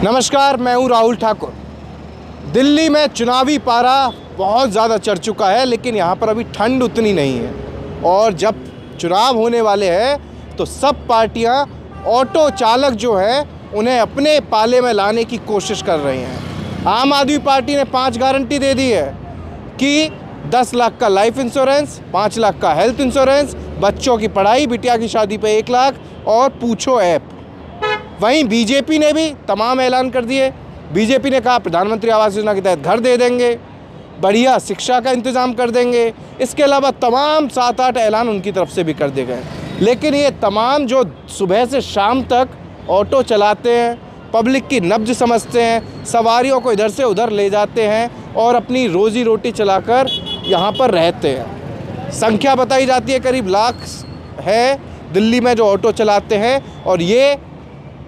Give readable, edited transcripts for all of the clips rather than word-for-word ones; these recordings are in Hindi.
नमस्कार, मैं हूं राहुल ठाकुर। दिल्ली में चुनावी पारा बहुत ज़्यादा चढ़ चुका है, लेकिन यहाँ पर अभी ठंड उतनी नहीं है। और जब चुनाव होने वाले हैं तो सब पार्टियाँ ऑटो चालक जो है उन्हें अपने पाले में लाने की कोशिश कर रही हैं। आम आदमी पार्टी ने 5 गारंटी दे दी है कि 10 लाख का लाइफ इंश्योरेंस, 5 लाख का हेल्थ इंश्योरेंस, बच्चों की पढ़ाई, बिटिया की शादी पे 1 लाख और पूछो ऐप। वहीं बीजेपी ने भी तमाम ऐलान कर दिए। बीजेपी ने कहा प्रधानमंत्री आवास योजना के तहत घर दे देंगे, बढ़िया शिक्षा का इंतज़ाम कर देंगे। इसके अलावा तमाम 7-8 ऐलान उनकी तरफ से भी कर दिए गए। लेकिन ये तमाम जो सुबह से शाम तक ऑटो चलाते हैं, पब्लिक की नब्ज समझते हैं, सवारियों को इधर से उधर ले जाते हैं और अपनी रोज़ी रोटी चलाकर यहाँ पर रहते हैं। संख्या बताई जाती है करीब लाख है दिल्ली में जो ऑटो चलाते हैं, और ये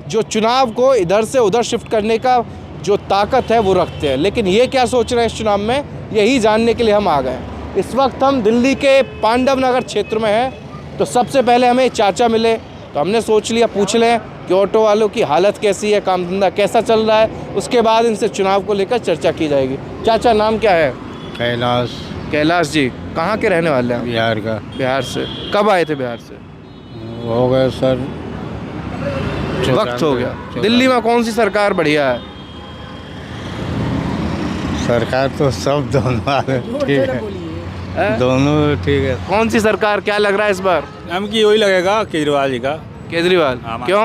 जो चुनाव को इधर से उधर शिफ्ट करने का जो ताकत है वो रखते हैं। लेकिन ये क्या सोच रहे हैं इस चुनाव में, यही जानने के लिए हम आ गए। इस वक्त हम दिल्ली के पांडव नगर क्षेत्र में हैं। तो सबसे पहले हमें चाचा मिले, तो हमने सोच लिया पूछ लें कि ऑटो वालों की हालत कैसी है, काम धंधा कैसा चल रहा है। उसके बाद इनसे चुनाव को लेकर चर्चा की जाएगी। चाचा, नाम क्या है? कैलाश। कैलाश जी, कहाँ के रहने वाले हैं? बिहार का। बिहार से। कब आए थे बिहार से? हो गए सर, वक्त हो गया। दिल्ली में कौन सी सरकार बढ़िया है? सरकार तो सब दोनों ठीक है, दोनों ठीक है। कौन सी सरकार, क्या लग रहा है इस बार? हमकी वही लगेगा केजरीवाल जी का। केजरीवाल? क्यों?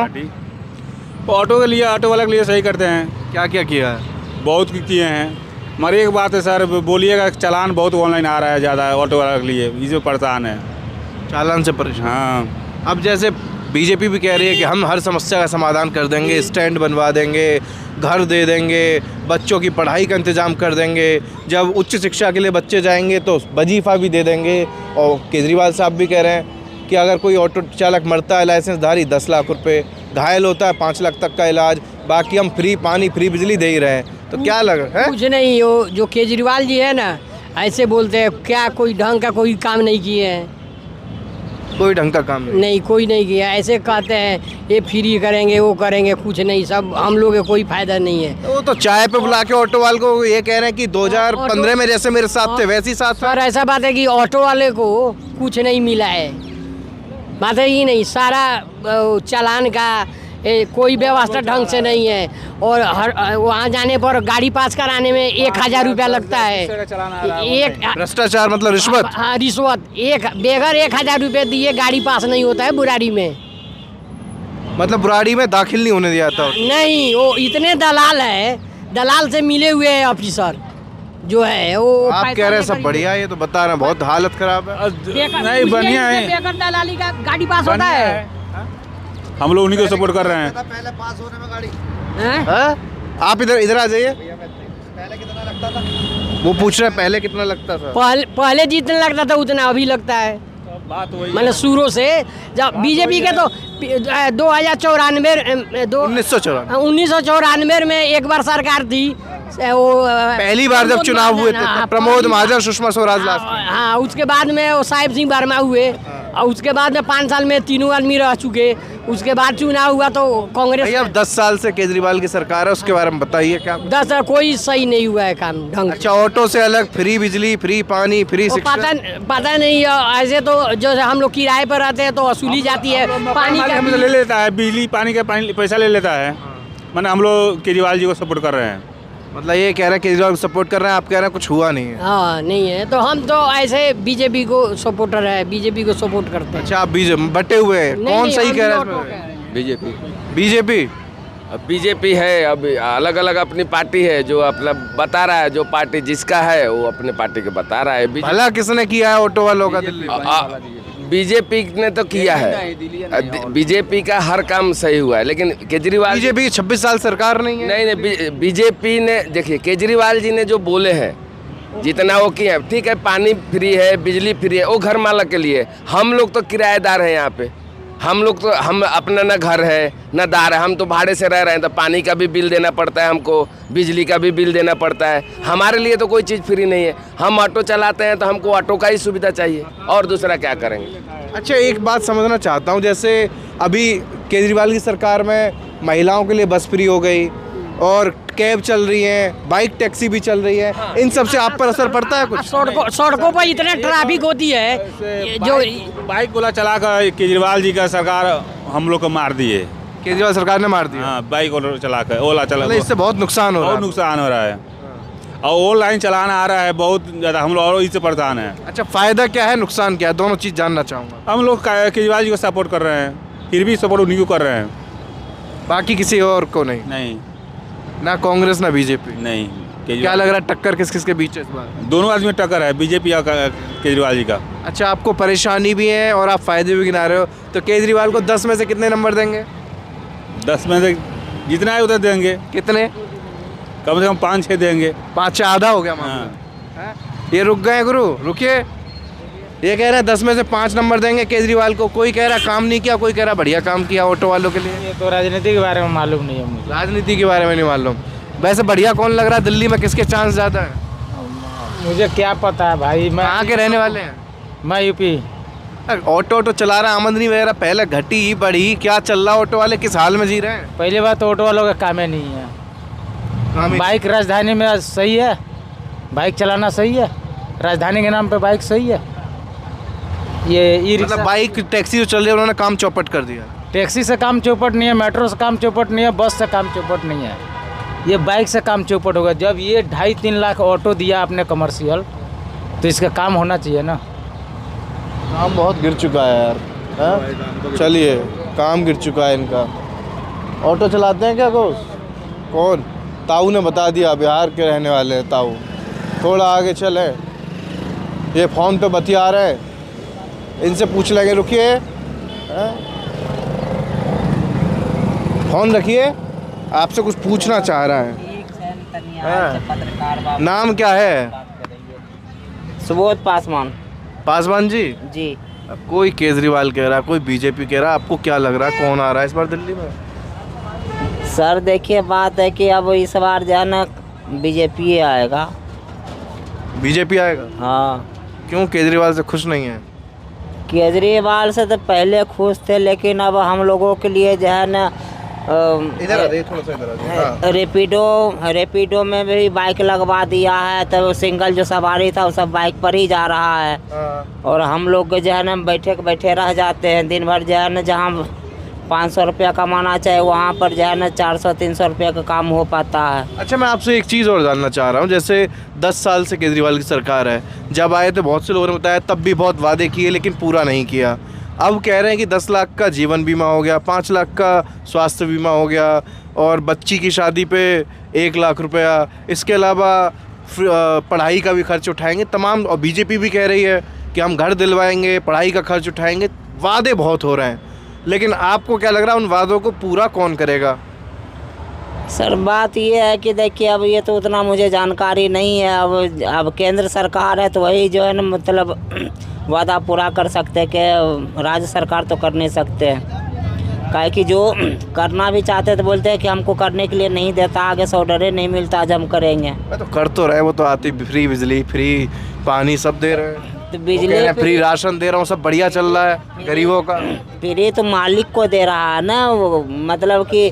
ऑटो के लिए, ऑटो वाले के लिए सही करते हैं। क्या क्या किया है? बहुत किए हैं। मगर एक बात है सर, बोलिएगा चालान बहुत ऑनलाइन आ रहा है ज़्यादा ऑटो वाले के लिए, ये जो परेशान है। चालान से परेशान? हाँ। अब जैसे बीजेपी भी कह रही है कि हम हर समस्या का समाधान कर देंगे, स्टैंड बनवा देंगे, घर दे देंगे, बच्चों की पढ़ाई का इंतज़ाम कर देंगे, जब उच्च शिक्षा के लिए बच्चे जाएंगे तो वजीफ़ा भी दे देंगे। और केजरीवाल साहब भी कह रहे हैं कि अगर कोई ऑटो चालक मरता है लाइसेंसधारी 10 लाख रुपए, घायल होता है 5 लाख तक का इलाज, बाकी हम फ्री पानी फ्री बिजली दे ही रहे हैं। तो क्या लग रहा है? कुछ नहीं, वो जो केजरीवाल जी है ना, ऐसे बोलते हैं, क्या कोई ढंग का कोई काम नहीं किए हैं। कोई ढंग का काम नहीं, कोई नहीं किया। ऐसे कहते हैं ये फ्री करेंगे, वो करेंगे, कुछ नहीं, सब हम लोग को कोई फायदा नहीं है। वो तो चाय पे बुला के ऑटो वाले को ये कह रहे हैं कि 2015 में जैसे मेरे साथ थे वैसे ही साथ। सर ऐसा बात है कि ऑटो वाले को कुछ नहीं मिला है, बात है ही नहीं। सारा चालान का कोई व्यवस्था ढंग से नहीं है, और हर वहाँ जाने पर गाड़ी पास कराने में 1000 रुपया लगता है। एक भ्रष्टाचार मतलब रिश्वत? हाँ, रिश्वत। बेगर 1000 रुपये दिए गाड़ी पास नहीं होता है बुराड़ी में। मतलब बुराड़ी में दाखिल नहीं होने दिया था? नहीं, वो इतने दलाल है, दलाल से मिले हुए हैं ऑफिसर जो है वो। आप कह रहे हैं सब बढ़िया है, ये तो बता रहे हैं बहुत हालत खराब है। नहीं, बढ़िया है। बेगर दलाली का गाड़ी पास होता है। हम लोग उन्हीं को सपोर्ट कर रहे हैं। पहले पास होने में गाड़ी। आप इधर आ जाइए। पहले कितना लगता था? वो पूछ रहे हैं पहले कितना लगता था? पहले जितना लगता था उतना अभी लगता है। बात वही मतलब शुरू से जब बीजेपी के तो 1994 में एक बार सरकार थी, वो पहली बार जब चुनाव हुए थे प्रमोद महाजन, सुषमा स्वराज लास्ट। हाँ, उसके बाद में वो साहिब सिंह वर्मा हुए, और उसके बाद में 5 साल में तीनों आदमी रह चुके। उसके बाद चुनाव हुआ तो कांग्रेस। अब 10 साल से केजरीवाल की सरकार है, उसके बारे में बताइए क्या? 10 साल कोई सही नहीं हुआ है काम ढंग। अच्छा, ऑटो से अलग फ्री बिजली, फ्री पानी, फ्री शिक्षा? पता नहीं। ऐसे तो जो हम लोग किराए पर रहते हैं तो वसूली जाती है। पानी का हमसे ले लेता है, बिजली पानी का पैसा ले लेता है। मैंने हम लोग केजरीवाल जी को सपोर्ट कर रहे हैं। मतलब ये कह रहे हैं केजरीवाल को सपोर्ट कर रहे हैं, आप कह रहे हैं कुछ हुआ नहीं है? हाँ, नहीं है। तो हम तो ऐसे बीजेपी को सपोर्टर है, बीजेपी को सपोर्ट करते हैं। अच्छा, आप बीजेपी बटे हुए हैं? कौन सही कह रहा है? बीजेपी। बीजेपी? अब बीजेपी है, अब अलग अलग अपनी पार्टी है, जो अपना बता रहा है, जो पार्टी जिसका है वो अपने पार्टी के बता रहा है। भला किसने किया है ऑटो वालों का दिल्ली? बीजेपी ने तो किया है, बीजेपी का हर काम सही हुआ है, लेकिन केजरीवाल। बीजेपी की 26 साल सरकार नहीं है? नहीं, बीजेपी ने, देखिए केजरीवाल जी ने जो बोले हैं जितना वो किए हैं, ठीक है, पानी फ्री है, बिजली फ्री है, वो घर मालक के लिए। हम लोग तो किराएदार हैं यहाँ पे, हम लोग तो, हम अपना न घर है न दार है, हम तो भाड़े से रह रहे हैं, तो पानी का भी बिल देना पड़ता है हमको, बिजली का भी बिल देना पड़ता है। हमारे लिए तो कोई चीज़ फ्री नहीं है। हम ऑटो चलाते हैं तो हमको ऑटो का ही सुविधा चाहिए, और दूसरा क्या करेंगे? अच्छा, एक बात समझना चाहता हूँ, जैसे अभी केजरीवाल की सरकार में महिलाओं के लिए बस फ्री हो गई, और कैब चल रही है, बाइक टैक्सी भी चल रही है, इन सब से आप पर असर पड़ता है कुछ? सड़कों पर इतना ट्रैफिक होती है जो बाइक गोला चला कर केजरीवाल जी का सरकार हम लोग को मार दिए। केजरीवाल सरकार ने मार दिया। हाँ, बाइक चला कर ओला चला, मतलब इससे बहुत नुकसान हो रहा बहुत है। नुकसान हो रहा है और ऑनलाइन चलाना आ रहा है बहुत ज़्यादा, हम लोग और इससे परेशान हैं। अच्छा, फायदा क्या है, नुकसान क्या है, दोनों चीज़ जानना चाहूँगा। हम लोग केजरीवाल जी को सपोर्ट कर रहे हैं, फिर भी सपोर्ट उन्हीं को कर रहे हैं। बाकी किसी और को नहीं, नहीं ना कांग्रेस ना बीजेपी। नहीं, क्या लग रहा है टक्कर किस किस के बीच है इस बार? दोनों आदमी में टक्कर है, बीजेपी और केजरीवाल जी का। अच्छा, आपको परेशानी भी है और आप फायदे भी गिना रहे हो, तो केजरीवाल को 10 में से कितने नंबर देंगे? 10 में से जितना है उतना देंगे, कितने? कम से कम 5-6 देंगे। 5 से आधा हो गया मामला। हैं? ये रुक गए गुरु, रुकिए। ये कह रहे हैं 10 में से 5 नंबर देंगे केजरीवाल को। कोई कह रहा काम नहीं किया, कोई कह रहा बढ़िया काम किया ऑटो वालों के लिए। ये तो राजनीति के बारे में मालूम नहीं है मुझे। राजनीति के बारे में नहीं मालूम। वैसे बढ़िया कौन लग रहा है दिल्ली में, किसके चांस ज़्यादा है? मुझे क्या पता है भाई, मैं कहाँ के रहने वाले हैं? मैं यूपी। ऑटो चला रहा, आमदनी वगैरह पहले घटी बढ़ी, क्या चल रहा? ऑटो वाले किस हाल में जी रहे हैं? पहली बात तो ऑटो वालों का काम ही नहीं है। बाइक राजधानी में सही है, बाइक चलाना सही है, राजधानी के नाम पे बाइक सही है। ये मतलब बाइक टैक्सी जो चल रही है उन्होंने काम चौपट कर दिया। टैक्सी से काम चौपट नहीं है, मेट्रो से काम चौपट नहीं है, बस से काम चौपट नहीं है, ये बाइक से काम चौपट होगा। जब ये 2.5-3 लाख ऑटो दिया आपने कमर्शियल, तो इसका काम होना चाहिए ना। काम बहुत गिर चुका है यार। हाँ? चलिए, काम गिर चुका है इनका। ऑटो चलाते हैं क्या कौन? ताऊ ने बता दिया, बिहार के रहने वाले हैं ताऊ। थोड़ा आगे चले, ये फ़ोन पे बतिया रहे हैं, इनसे पूछ लेंगे। रुकिए, फ़ोन रखिए, आपसे कुछ पूछना चाह रहा है। नाम क्या है? सुबोध पासवान। पासवान जी। जी, कोई केजरीवाल कह रहा है, कोई बीजेपी कह रहा है, आपको क्या लग रहा है कौन आ रहा है इस बार दिल्ली में? सर देखिए, बात है कि अब इस बार जो है ना बीजेपी आएगा। बीजेपी आएगा? हाँ। क्यों, केजरीवाल से खुश नहीं है? केजरीवाल से तो पहले खुश थे, लेकिन अब हम लोगों के लिए जो है ना इधर आ जाइए, थोड़ा सा इधर आ जाइए। हाँ। रेपिडो में भी बाइक लगवा दिया है, तो सिंगल जो सवारी था वो सब बाइक पर ही जा रहा है। और हम लोग जो है ना बैठे रह जाते हैं दिन भर। जो है ना जहाँ 500 रुपया कमाना चाहे वहाँ पर जो है ना 400-300 रुपया का काम हो पाता है। अच्छा, मैं आपसे एक चीज़ और जानना चाह रहा हूँ। जैसे 10 साल से केजरीवाल की सरकार है, जब आए थे बहुत से लोगों ने बताया, तब भी बहुत वादे किए लेकिन पूरा नहीं किया। अब कह रहे हैं कि 10 लाख का जीवन बीमा हो गया, 5 लाख का स्वास्थ्य बीमा हो गया, और बच्ची की शादी पे 1 लाख रुपया, इसके अलावा पढ़ाई का भी खर्च उठाएंगे तमाम। और बीजेपी भी कह रही है कि हम घर दिलवाएंगे, पढ़ाई का खर्च उठाएंगे। वादे बहुत हो रहे हैं, लेकिन आपको क्या लग रहा है उन वादों को पूरा कौन करेगा? सर बात ये है कि देखिए, अब ये तो उतना मुझे जानकारी नहीं है। अब केंद्र सरकार है तो वही जो है ना मतलब वादा पूरा कर सकते हैं, कि राज्य सरकार तो कर नहीं सकते। काहे कि जो करना भी चाहते तो बोलते हैं कि हमको करने के लिए नहीं देता, आगे से ऑर्डर नहीं मिलता, आज हम करेंगे। मैं तो कर तो रहे, वो तो आती फ्री बिजली, फ्री पानी सब दे रहे हैं, तो बिजली फ्री राशन दे रहा हूँ, सब बढ़िया चल रहा है गरीबों का। फ्री तो मालिक को दे रहा है ना, वो मतलब कि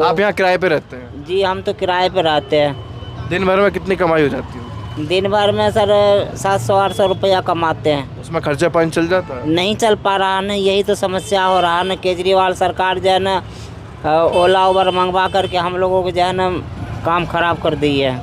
आप यहाँ किराए पे रहते हैं? जी, हम तो किराए पे रहते हैं। दिन भर में कितनी कमाई हो जाती है? दिन भर में सर 700-800 रुपया कमाते हैं। उसमें खर्चा पानी चल जाता है? नहीं चल पा रहा है ना, यही तो समस्या हो रहा है ना। केजरीवाल सरकार जो है ना ओला उबर मंगवा करके हम लोगों को जो है ना काम खराब कर दी है।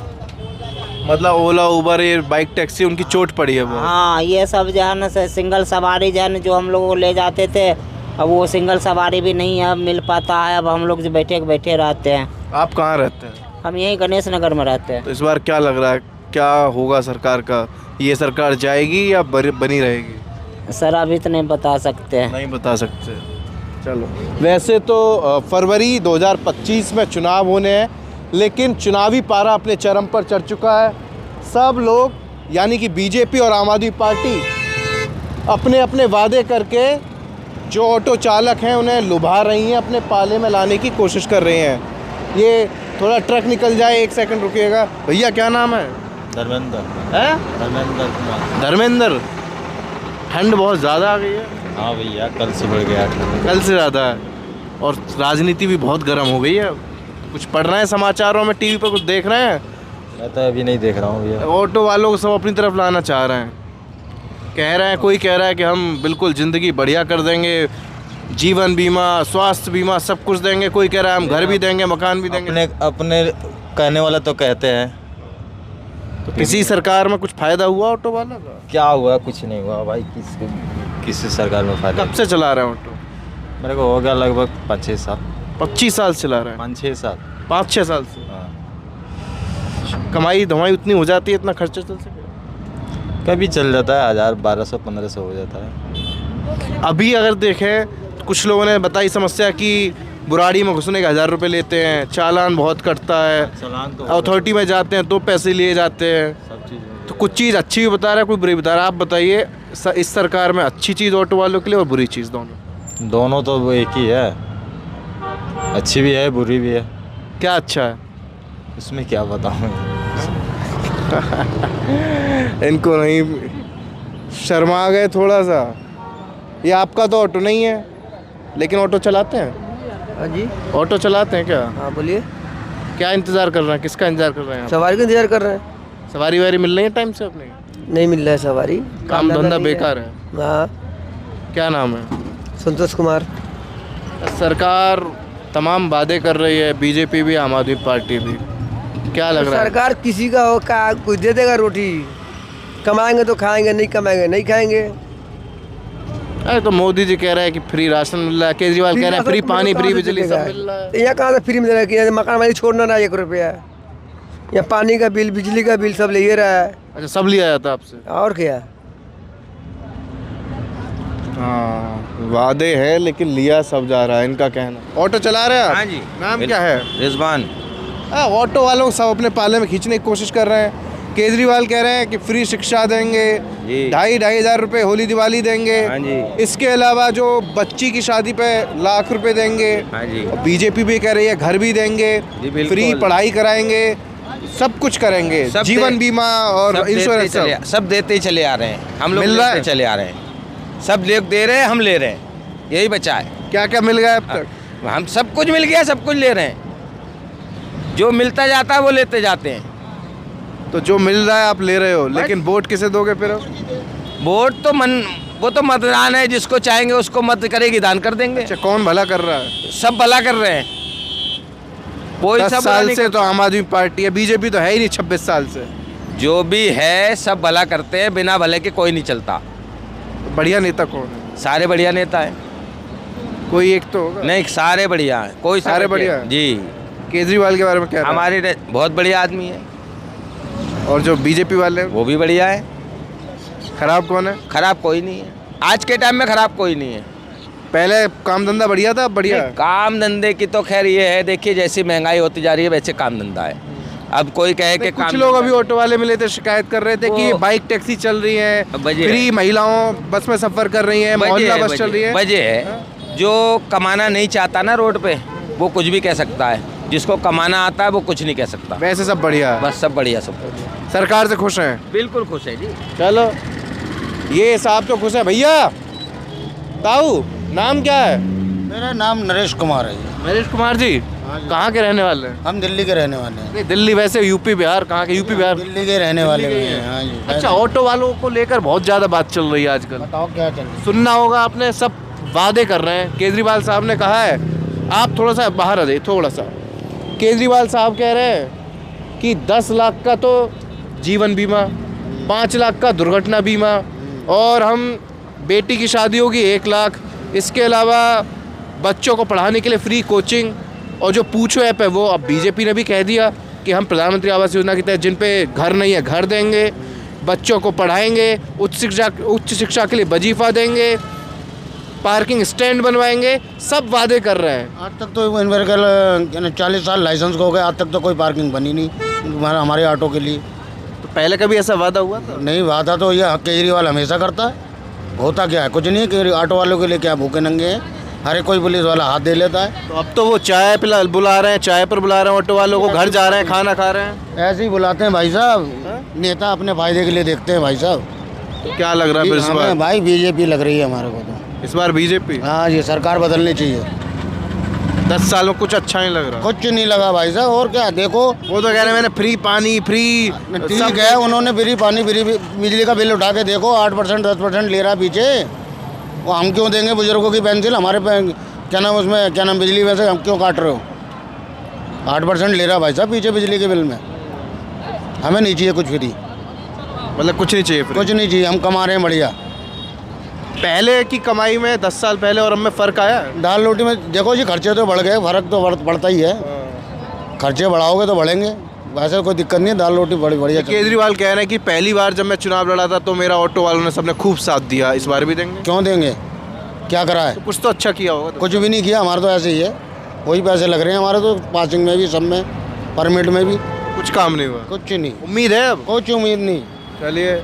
मतलब ओला उबर, ये बाइक टैक्सी, उनकी चोट पड़ी है वो। हाँ, ये सब जो है ना सिंगल सवारी जो है ना, जो हम लोगों को ले जाते थे, अब वो सिंगल सवारी भी नहीं है, अब मिल पाता है। अब हम लोग जो बैठे रहते हैं। आप कहाँ रहते हैं? हम यहीं गणेश नगर में रहते हैं। तो इस बार क्या लग रहा है, क्या होगा सरकार का? ये सरकार जाएगी या बनी रहेगी? सर अभी तो नहीं बता सकते हैं। नहीं बता सकते। चलो, वैसे तो फरवरी 2025 में चुनाव होने हैं, लेकिन चुनावी पारा अपने चरम पर चढ़ चुका है। सब लोग यानी कि बीजेपी और आम आदमी पार्टी अपने अपने वादे करके जो ऑटो चालक हैं उन्हें लुभा रही हैं, अपने पाले में लाने की कोशिश कर रहे हैं। ये थोड़ा ट्रक निकल जाए, 1 सेकंड रुकिएगा। भैया क्या नाम है? धर्मेंद्र। है धर्मेंद्र कुमार। धर्मेंद्र। ठंड बहुत ज़्यादा आ गई है। हाँ भैया, कल से बढ़ गया। कल से ज़्यादा है, और राजनीति भी बहुत गर्म हो गई है। कुछ पढ़ रहे हैं समाचारों में, टीवी पर कुछ देख रहे हैं? मैं तो अभी नहीं देख रहा हूँ भैया। ऑटो वालों को सब अपनी तरफ लाना चाह रहे हैं, कह रहे हैं, कोई कह रहा है कि हम बिल्कुल ज़िंदगी बढ़िया कर देंगे, जीवन बीमा, स्वास्थ्य बीमा सब कुछ देंगे, कोई कह रहा है हम घर भी देंगे, मकान भी देंगे। अपने कहने वाला तो कहते हैं। तो किसी सरकार में कुछ फ़ायदा हुआ ऑटो वाला का? क्या हुआ? कुछ नहीं हुआ भाई। किसी सरकार में फायदा? कब से चला रहे हैं ऑटो? मेरे को हो गया लगभग 5-6 साल। 25 साल चला रहे हैं? 5-6 साल। 5-6 साल से। हाँ। कमाई धमाई उतनी हो जाती है, इतना खर्चा चल सके? कभी चल जाता है 1000, 1200, 1500 हो जाता है। अभी अगर देखें तो कुछ लोगों ने बताई समस्या कि बुराड़ी में घुसने के 1000 रुपये लेते हैं, चालान बहुत कटता है, चालान तो अथॉरिटी में जाते हैं तो पैसे लिए जाते हैं। सब चीज़। तो कुछ चीज़ अच्छी भी बता रहा है, कोई बुरी बता रहा है। आप बताइए इस सरकार में अच्छी चीज़ ऑटो वालों के लिए और बुरी चीज़ दोनों? दोनों तो वो एक ही है, अच्छी भी है बुरी भी है। क्या अच्छा है? उसमें क्या बताऊँ। इनको नहीं, शर्मा गए थोड़ा सा। ये आपका तो ऑटो नहीं है, लेकिन ऑटो चलाते हैं? हाँ जी। ऑटो चलाते हैं क्या? हाँ बोलिए। क्या इंतज़ार कर रहे हैं, किसका इंतज़ार कर रहे हैं आप? सवारी का इंतजार कर रहे हैं। सवारी वारी मिल रही है टाइम से अपने? नहीं मिल रहा है सवारी, काम धंधा नहीं बेकार है। हाँ। क्या नाम है? संतोष कुमार। सरकार तमाम वादे कर रही है, बीजेपी भी, आम आदमी पार्टी भी। क्या लग रहा है? सरकार किसी का हो का कुछ दे देगा, रोटी कमाएंगे तो खाएंगे, नहीं कमाएंगे नहीं खाएंगे। अरे तो मोदी जी कह रहे हैं कि फ्री राशन मिल रहा है, केजरीवाल कह रहे हैं फ्री पानी, फ्री बिजली सब मिल रहा है। यहाँ कहाँ से फ्री मिल रहा है कि मकान वाली छोड़ना ना 1 रुपया। यहाँ पानी का बिल, बिजली का बिल सब ले रहा है। अच्छा, सब लिया जाता है आपसे? और क्या। हाँ, वादे हैं लेकिन लिया सब जा रहा है, इनका कहना। ऑटो चला रहे हैं आप? हाँ जी। नाम क्या है? रिजवान। ऑटो वालों को सब अपने पाले में खींचने की कोशिश कर रहे हैं। केजरीवाल कह रहे हैं कि फ्री शिक्षा देंगे, जी। 2,500 रुपये होली दिवाली देंगे। हाँ जी। इसके अलावा जो बच्ची की शादी पे लाख रुपए देंगे। हाँ जी। बीजेपी भी कह रही है घर भी देंगे, जी, बिल्कुल। फ्री पढ़ाई कराएंगे, सब कुछ करेंगे, सब जीवन बीमा और इंश्योरेंस सब देते ही चले आ रहे हैं, हम लोग मिल रहा देते है? चले आ रहे हैं। सब लोग दे रहे हैं, हम ले रहे हैं, यही बचा है। क्या क्या मिल गया अब तक? हम सब कुछ मिल गया, सब कुछ ले रहे हैं, जो मिलता जाता है वो लेते जाते हैं। तो जो मिल रहा है आप ले रहे हो, लेकिन वोट किसे दोगे फिर? वोट तो वो तो मतदान है, जिसको चाहेंगे उसको मत करेगी, दान कर देंगे। अच्छा, कौन भला कर रहा है? सब भला कर रहे हैं, कोई 10 सब साल से तो आम आदमी पार्टी है, बीजेपी तो है ही नहीं 26 साल से। जो भी है सब भला करते हैं, बिना भले के कोई नहीं चलता। बढ़िया नेता कौन है? सारे बढ़िया नेता है। कोई एक तो होगा। नहीं, सारे बढ़िया हैं, कोई सारे बढ़िया हैं? जी। केजरीवाल के बारे में क्या? हमारे बहुत बढ़िया आदमी है। और जो बीजेपी वाले हैं वो भी बढ़िया है। खराब कौन है? खराब कोई नहीं है, आज के टाइम में खराब कोई नहीं है। पहले काम धंधा बढ़िया था, अब बढ़िया है? काम धंधे की तो खैर ये है, देखिए जैसी महंगाई होती जा रही है वैसे काम धंधा है। अब कोई कहे कि कुछ लोग अभी ऑटो वाले मिले थे, शिकायत कर रहे थे कि ये बाइक टैक्सी चल रही है, वजह फ्री महिलाओं बस में सफर कर रही है, मोहल्ला बस चल रही है। वजह है जो कमाना नहीं चाहता ना रोड पे, वो कुछ भी कह सकता है, जिसको कमाना आता है वो कुछ नहीं कह सकता। वैसे सब बढ़िया है, बस सब बढ़िया, सब बढ़िया। सरकार से खुश हैं? बिल्कुल खुश है जी। चलो, ये साहब तो खुश है। भैया ताऊ, नाम क्या है? मेरा नाम नरेश कुमार है जी। नरेश कुमार जी, कहाँ के रहने वाले हैं? हम दिल्ली के रहने वाले हैं। नहीं, दिल्ली वैसे यूपी बिहार, कहाँ के? यूपी बिहार, दिल्ली के रहने वाले हैं। हाँ जी। अच्छा, ऑटो वालों को लेकर बहुत ज़्यादा बात चल रही है आजकल। बताओ क्या चल रहा है? सुनना होगा आपने, सब वादे कर रहे हैं। केजरीवाल साहब ने कहा है, आप थोड़ा सा बाहर आ जाइए, थोड़ा सा। केजरीवाल साहब कह रहे हैं कि 10 लाख का तो जीवन बीमा, 5 लाख का दुर्घटना बीमा, और हम बेटी की शादी होगी 1 लाख। इसके अलावा बच्चों को पढ़ाने के लिए फ्री कोचिंग, और जो पूछो ऐप है वो अब बीजेपी ने भी कह दिया कि हम प्रधानमंत्री आवास योजना के तहत जिन पे घर नहीं है घर देंगे, बच्चों को पढ़ाएंगे, उच्च शिक्षा के लिए वजीफा देंगे, पार्किंग स्टैंड बनवाएंगे, सब वादे कर रहे हैं। आज तक तो इनवर्कल 40 साल लाइसेंस को हो गए, आज तक तो कोई पार्किंग बनी नहीं हमारे ऑटो के लिए। तो पहले कभी ऐसा वादा हुआ था? नहीं, वादा तो ये केजरीवाल हमेशा करता है। होता क्या है, कुछ नहीं। कि ऑटो वालों के लिए क्या भूखे नंगे हैं, हर एक कोई पुलिस वाला हाथ दे लेता है। तो अब तो वो चाय पिला बुला रहे हैं, चाय पर बुला रहे हैं ऑटो वालों को, घर जा रहे हैं, खाना खा रहे हैं। ऐसे ही बुलाते हैं भाई साहब, नेता अपने फायदे के लिए देखते हैं भाई साहब। तो क्या लग रहा है फिर इस बार? भाई बीजेपी लग रही है हमारे को तो। इस बार बीजेपी? हाँ, ये सरकार बदलनी चाहिए। 10 साल में कुछ अच्छा नहीं लग रहा। कुछ नहीं लगा भाई साहब। और क्या देखो, वो तो कह रहे हैं मैंने फ्री पानी फ्री ठीक है, उन्होंने फ्री पानी फ्री बिजली का बिल उठा के देखो 8% 10% ले रहा पीछे। वो हम क्यों देंगे बुजुर्गों की पेंसिल? हमारे क्या नाम उसमें, क्या नाम बिजली में से हम क्यों काट रहे हो? 8% ले रहा भाई साहब पीछे बिजली के बिल में। हमें नहीं चाहिए कुछ फ्री, मतलब कुछ नहीं चाहिए free। कुछ नहीं चाहिए, हम कमा रहे हैं बढ़िया। पहले की कमाई में 10 साल पहले और अब में फ़र्क आया है? दाल रोटी में देखो जी, खर्चे तो बढ़ गए, फर्क तो बढ़ता ही है। खर्चे बढ़ाओगे तो बढ़ेंगे, वैसे कोई दिक्कत नहीं है, दाल रोटी बड़ी बढ़िया। केजरीवाल कह रहे हैं कि पहली बार जब मैं चुनाव लड़ा था तो मेरा ऑटो वालों ने सबने खूब साथ दिया, इस बार भी देंगे? क्यों देंगे, क्या करा है? तो कुछ तो अच्छा किया होगा। कुछ भी नहीं किया, हमारा तो ऐसे ही है, वही पैसे लग रहे हैं हमारे तो, पासिंग में भी, सब में, परमिट में भी कुछ काम नहीं हुआ। कुछ नहीं, उम्मीद है अब? कुछ उम्मीद नहीं। चलिए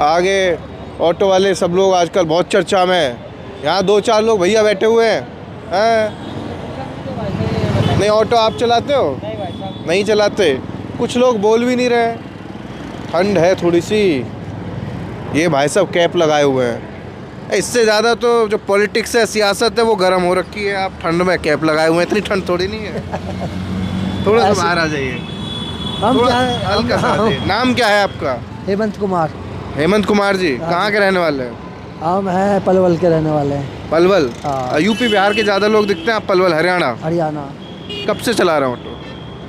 आगे, ऑटो वाले सब लोग आजकल बहुत चर्चा में है। यहाँ 2-4 लोग भैया बैठे हुए हैं। नहीं ऑटो आप चलाते हो? नहीं चलाते। कुछ लोग बोल भी नहीं रहे, ठंड है थोड़ी सी। ये भाई साहब कैप लगाए हुए हैं। इससे ज़्यादा तो जो पॉलिटिक्स है, सियासत है, वो गर्म हो रखी है। आप ठंड में कैप लगाए हुए हैं, इतनी ठंड थोड़ी नहीं है। थोड़ा सा बाहर आ जाइए। हल्का सा आ जाइए। नाम क्या है आपका? हेमंत कुमार। हेमंत कुमार जी, कहाँ के रहने वाले हैं? हम हैं पलवल के रहने वाले हैं। पलवल? यूपी बिहार के ज़्यादा लोग दिखते हैं, आप पलवल हरियाणा? हरियाणा। कब से चला रहे हैं ऑटो?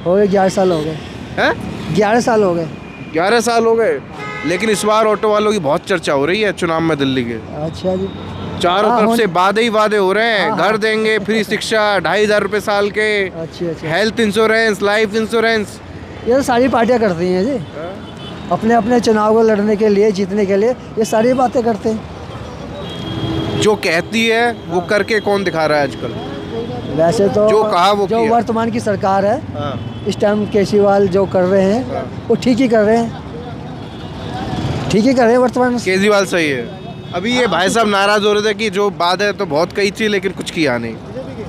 हो गए 11 साल हो गए। हैं? 11 साल हो गए। 11 साल हो गए। लेकिन इस बार ऑटो वालों की बहुत चर्चा हो रही है चुनाव में दिल्ली के। अच्छा जी। चारों तरफ से वादे ही वादे हो रहे हैं। घर देंगे, फ्री शिक्षा, 2,500 रुपये साल के, अच्छा। Health insurance, life insurance. ये तो सारी पार्टियां करती हैं जी, अपने अपने चुनाव को लड़ने के लिए, जीतने के लिए ये सारी बातें करते हैं। जो कहती है वो करके कौन दिखा रहा है आजकल? वैसे तो जो कहा वो जो किया। वर्तमान की सरकार है, इस टाइम केजरीवाल जो कर रहे हैं वो ठीक ही कर रहे हैं, ठीक ही कर रहे हैं वर्तमान। केजरीवाल सही है। अभी ये भाई साहब नाराज हो रहे थे कि जो बात है तो बहुत कही थी लेकिन कुछ किया नहीं।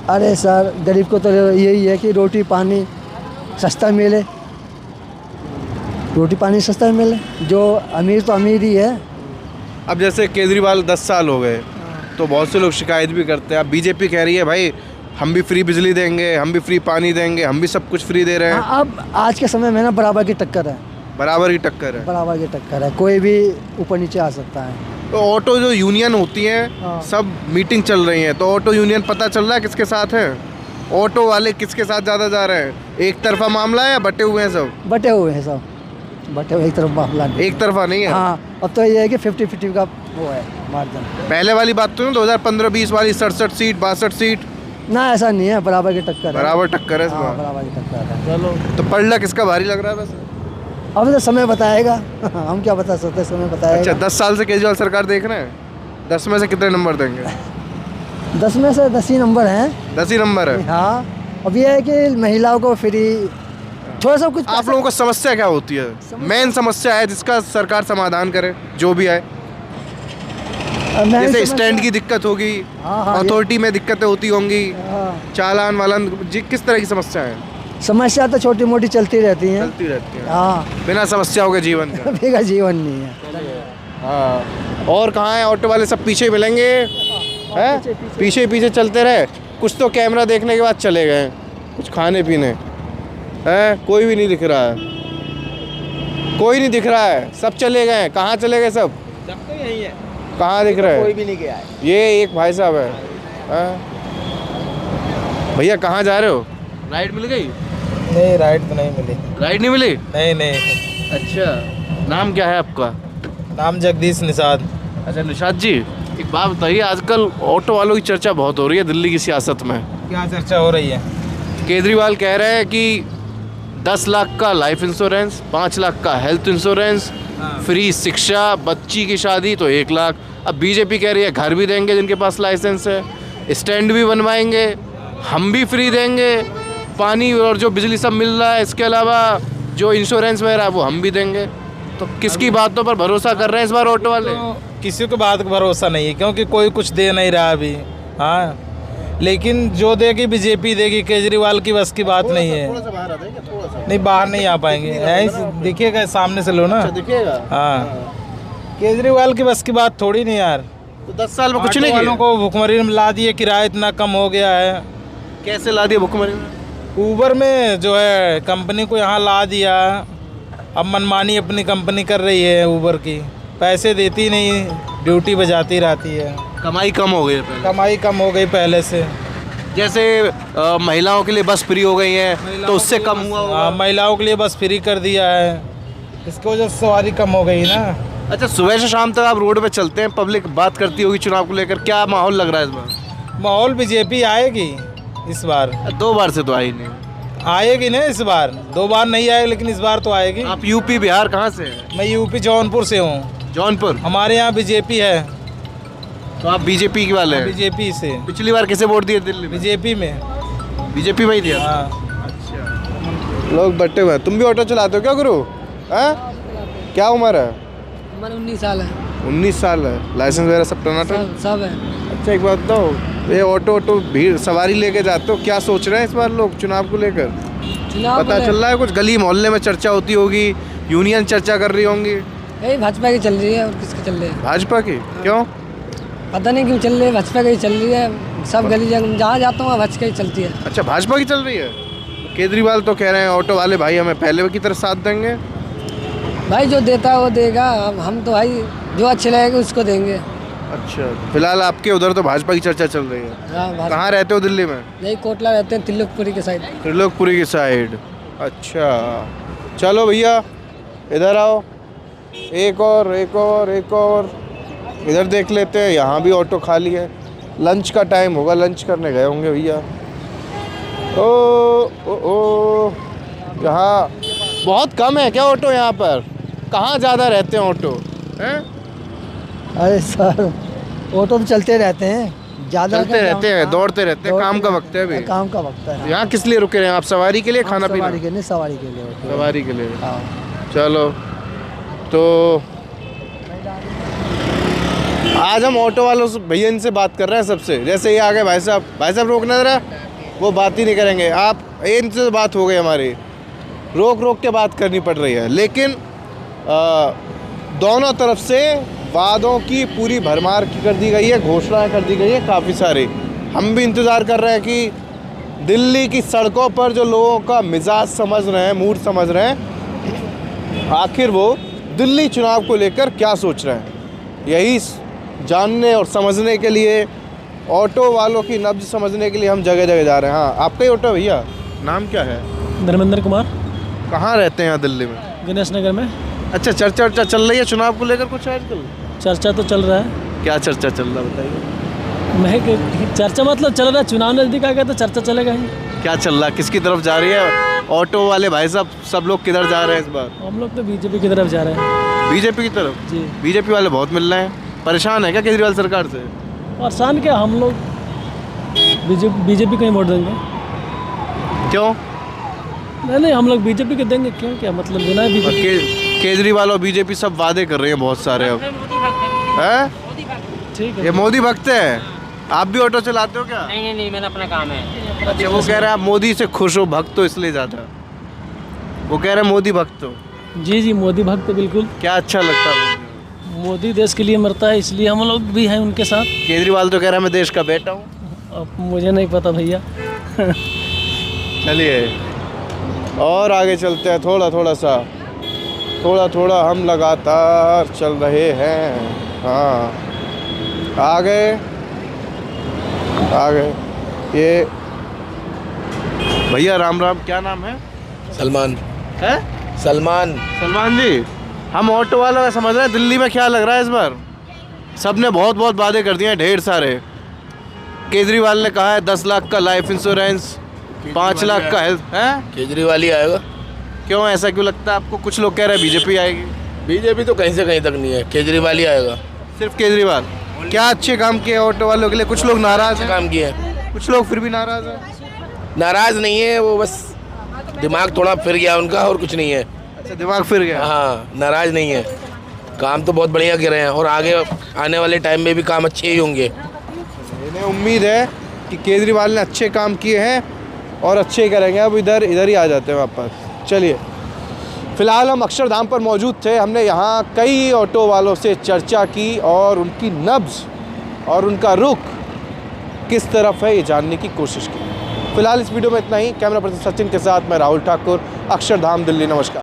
अरे सर, गरीब को तो यही है कि रोटी पानी सस्ता मिले, रोटी पानी सस्ता मिले। जो अमीर तो अमीर ही है। अब जैसे केजरीवाल 10 साल हो गए तो बहुत से लोग शिकायत भी करते हैं। अब बीजेपी कह रही है भाई हम भी फ्री बिजली देंगे, हम भी फ्री पानी देंगे, हम भी सब कुछ फ्री दे रहे हैं। अब आज के समय में ना बराबर की टक्कर है। बराबर की टक्कर है। बराबर की टक्कर है, कोई भी ऊपर नीचे आ सकता है। तो ऑटो जो यूनियन होती है सब मीटिंग चल रही है, तो ऑटो यूनियन पता चल रहा है किसके साथ है? ऑटो वाले किसके साथ ज़्यादा जा रहे हैं? एक तरफा मामला है या बटे हुए हैं सब? बटे हुए हैं सब, बटे हुए, एक तरफ मामला नहीं। एक तरफा नहीं है। हाँ, अब तो ये है कि 50-50 का वो है मार्जिन। पहले वाली बात तो 2015-20 वाली 67 सीट 62 सीट ना, ऐसा नहीं है, बराबर की टक्कर है। बराबर टक्कर है इस बार। बराबर की टक्कर है। चलो, तो पलड़ा किसका भारी लग रहा है वैसे? अब तो समय बताएगा। हम क्या बता सकते हैं, समय बताएगा। अच्छा, 10 साल से केजरीवाल सरकार देख रहे हैं, 10 में से कितने नंबर देंगे? 10 में से 10 ही नंबर हैं। 10 ही नंबर है। हाँ, अब ये है कि महिलाओं को फ्री थोड़ा सा कुछ। आप लोगों को समस्या क्या होती है? मेन समस्या है जिसका सरकार समाधान करे, जो भी है। जैसे स्टैंड की दिक्कत होगी, अथॉरिटी में दिक्कतें होती होंगी, चालान वालन, किस तरह की समस्या है? समस्या तो छोटी मोटी चलती रहती हैं। चलती रहती है। हाँ, बिना समस्याओं के जीवन का बिना जीवन नहीं है। हाँ, और कहाँ है ऑटो वाले? सब पीछे मिलेंगे हैं? पीछे पीछे चलते रहे। कुछ तो कैमरा देखने के बाद चले गए, कुछ खाने पीने हैं। कोई भी नहीं दिख रहा है, कोई नहीं दिख रहा है, सब चले गए। कहाँ चले गए सब? सब तो यही है, कहाँ दिख रहा है? कोई भी नहीं गया है। ये एक भाई साहब है। भैया कहाँ जा रहे हो? राइड मिल गई? नहीं, राइड तो नहीं मिली। राइड नहीं मिली? नहीं। अच्छा, नाम क्या है आपका? नाम जगदीश निषाद। अच्छा निषाद जी, एक बात बताइए, आजकल ऑटो वालों की चर्चा बहुत हो रही है दिल्ली की सियासत में। क्या चर्चा हो रही है? केजरीवाल कह रहे हैं कि 10 लाख का लाइफ इंश्योरेंस, 5 लाख का हेल्थ इंश्योरेंस, फ्री शिक्षा, बच्ची की शादी तो 1 लाख। अब बीजेपी कह रही है घर भी देंगे जिनके पास लाइसेंस है, स्टैंड भी बनवाएंगे, हम भी फ्री देंगे, पानी और जो बिजली सब मिल रहा है, इसके अलावा जो इंश्योरेंस वगैरह वो हम भी देंगे। तो किसकी बातों पर भरोसा कर रहे हैं इस बार ऑटो वाले? तो किसी को बात का भरोसा नहीं है, क्योंकि कोई कुछ दे नहीं रहा अभी। हाँ, लेकिन जो देगी बीजेपी देगी, केजरीवाल की बस की बात नहीं है। नहीं, बाहर नहीं आ पाएंगे, दिखेगा सामने से लो ना। दिखेगा। हाँ, केजरीवाल की बस की बात थोड़ी नहीं यार। तो 10 साल में कुछ नहीं वालों को भुखमरी में ला दिए, किराया इतना कम हो गया है। कैसे ला दिया भुखमरी में? ऊबर में जो है कंपनी को यहाँ ला दिया, अब मनमानी अपनी कंपनी कर रही है ऊबर की, पैसे देती नहीं, ड्यूटी बजाती रहती है। कमाई कम हो गई है पहले। कमाई कम हो गई पहले से। जैसे महिलाओं के लिए बस फ्री हो गई है तो उससे कम हुआ होगा। हाँ, महिलाओं के लिए बस फ्री कर दिया है, इसकी वजह से सवारी कम हो गई ना। अच्छा, सुबह से शाम तक आप रोड पे चलते हैं, पब्लिक बात करती होगी चुनाव को लेकर, क्या माहौल लग रहा है इस बार? माहौल बीजेपी आएगी इस बार। 2 बार से तो आई नहीं। आएगी ना इस बार, 2 बार नहीं आएगी लेकिन इस बार तो आएगी। आप यूपी बिहार कहाँ से हैं? मैं यूपी जौनपुर से हूँ। जौनपुर? हमारे यहाँ बीजेपी है। तो आप बीजेपी के वाले हैं? बीजेपी से। पिछली बार किसे वोट दिए दिल्ली में? बीजेपी में। बीजेपी में ही दिया? हाँ। अच्छा, लोग बट्टे हुए। तुम भी ऑटो चलाते हो क्या गुरु? हैं? क्या उम्र है? उम्र 19 साल है। 19 साल है। लाइसेंस वगैरह सब टनाटन? सब है। अच्छा, एक बात बताओ, ये ऑटो भीड़ सवारी लेके जाते हो, क्या सोच रहे हैं इस बार लोग चुनाव को लेकर? पता चल रहा है कुछ? गली मोहल्ले में चर्चा होती होगी, यूनियन चर्चा कर रही होंगी। यही भाजपा की चल रही है, और किसकी चल रही है? भाजपा की? क्यों? पता नहीं क्यों चल रही है, भाजपा की चल रही है। सब गली जहाँ जाता हूँ वहाँ भाजपा की चलती है। अच्छा, भाजपा की चल रही है। केजरीवाल तो कह रहे हैं ऑटो वाले भाई हमें पहले की तरह साथ देंगे। भाई जो देता है वो देगा, हम तो भाई जो अच्छे लगेगा उसको देंगे। अच्छा, फिलहाल आपके उधर तो भाजपा की चर्चा चल रही है। हाँ, कहाँ रहते हो दिल्ली में? यही कोटला रहते हैं, त्रिलोकपुरी के साइड। त्रिलोकपुरी की साइड। अच्छा, चलो भैया इधर आओ, एक और इधर देख लेते हैं। यहाँ भी ऑटो खाली है, लंच का टाइम होगा, लंच करने गए होंगे भैया। ओ यहाँ बहुत कम है क्या ऑटो यहाँ पर? कहाँ ज़्यादा रहते हैं ऑटो हैं? अरे सर, ऑटो तो चलते रहते हैं, ज़्यादा चलते रहते हैं, दौड़ते रहते हैं। काम का वक्त है अभी। काम का वक्त है। यहाँ किस लिए रुके रहे हैं आप? सवारी के लिए? खाना पीना? सवारी के लिए। सवारी के लिए। हाँ। चलो, तो आज हम ऑटो वालों से भैया इनसे बात कर रहे हैं सबसे। जैसे ये आ गए भाई साहब रोकना ज़रा, वो बात ही नहीं करेंगे। आप इनसे बात हो गई हमारी, रोक के बात करनी पड़ रही है। लेकिन दोनों तरफ से वादों की पूरी भरमार कर दी गई है, घोषणाएं कर दी गई है काफ़ी सारी। हम भी इंतज़ार कर रहे हैं कि दिल्ली की सड़कों पर जो लोगों का मिजाज समझ रहे हैं, मूड समझ रहे हैं, आखिर वो दिल्ली चुनाव को लेकर क्या सोच रहे हैं। यही जानने और समझने के लिए, ऑटो वालों की नब्ज समझने के लिए हम जगह जगह जा रहे हैं। हाँ, आपका ही ऑटो भैया, नाम क्या है? धर्मेंद्र कुमार। कहाँ रहते हैं यहाँ दिल्ली में? गणेश नगर में। अच्छा, चर्चा चल रही है चुनाव को लेकर कुछ आजकल? चर्चा तो चल रहा है। क्या चर्चा चल रहा है बताइए? मैं चर्चा मतलब चल रहा है, चुनाव नज़दीक आ गया तो चर्चा चलेगा ही। क्या चल रहा है? किसकी तरफ जा रही है ऑटो वाले भाई साहब? सब लोग किधर जा रहे हैं इस बार? हम लोग तो बीजेपी की तरफ जा रहे हैं। बीजेपी की तरफ? जी। बीजेपी वाले बहुत मिल रहे हैं। परेशान है क्या केजरीवाल सरकार से? परेशान क्या, हम लोग बीजेपी को ही वोट देंगे। क्यों? नहीं, हम लोग बीजेपी को देंगे। क्यों, क्या मतलब बिना बीजेपी? केजरीवाल और बीजेपी सब वादे कर रहे हैं बहुत सारे। अब है ठीक है, ये मोदी भक्त है। आप भी ऑटो चलाते हो क्या? नहीं, मेरा अपना काम है। अच्छा, वो कह रहे हैं आप मोदी से खुश हो, भक्त हो इसलिए ज़्यादा। वो कह रहे हैं मोदी भक्त हो। जी, मोदी भक्त बिल्कुल। क्या अच्छा लगता है? मोदी देश के लिए मरता है, इसलिए हम लोग भी हैं उनके साथ। केजरीवाल तो कह रहा है मैं देश का बेटा हूँ। अब मुझे नहीं पता भैया। चलिए और आगे चलते हैं, थोड़ा हम लगातार चल रहे हैं। हाँ, आ गए। ये भैया राम, क्या नाम है? सलमान है? सलमान जी, हम ऑटो वाला समझ रहे हैं दिल्ली में क्या लग रहा है इस बार? सब ने बहुत वादे कर दिए हैं, ढेर सारे। केजरीवाल ने कहा है 10 लाख का लाइफ इंश्योरेंस, 5 लाख का हेल्थ है। केजरीवाल ही आएगा। क्यों, ऐसा क्यों लगता है आपको? कुछ लोग कह रहे हैं बीजेपी आएगी। बीजेपी तो कहीं से कहीं तक नहीं है, केजरीवाल ही आएगा। सिर्फ केजरीवाल? क्या अच्छे काम किए ऑटो वालों के लिए? कुछ लोग नाराज हैं। काम किए, कुछ लोग फिर भी नाराज हैं। नाराज नहीं है वो, बस दिमाग थोड़ा फिर गया उनका, और कुछ नहीं है। अच्छा, दिमाग फिर गया। हाँ, नाराज नहीं है। काम तो बहुत बढ़िया कर रहे हैं, और आगे आने वाले टाइम में भी काम अच्छे ही होंगे। इन्हें उम्मीद है कि केजरीवाल ने अच्छे काम किए हैं और अच्छे ही करेंगे। अब इधर ही आ जाते हैं वापस। चलिए, फ़िलहाल हम अक्षरधाम पर मौजूद थे। हमने यहाँ कई ऑटो वालों से चर्चा की और उनकी नब्ज़ और उनका रुख किस तरफ है ये जानने की कोशिश की। फिलहाल इस वीडियो में इतना ही। कैमरा पर्सन सचिन के साथ मैं राहुल ठाकुर, अक्षरधाम, दिल्ली। नमस्कार।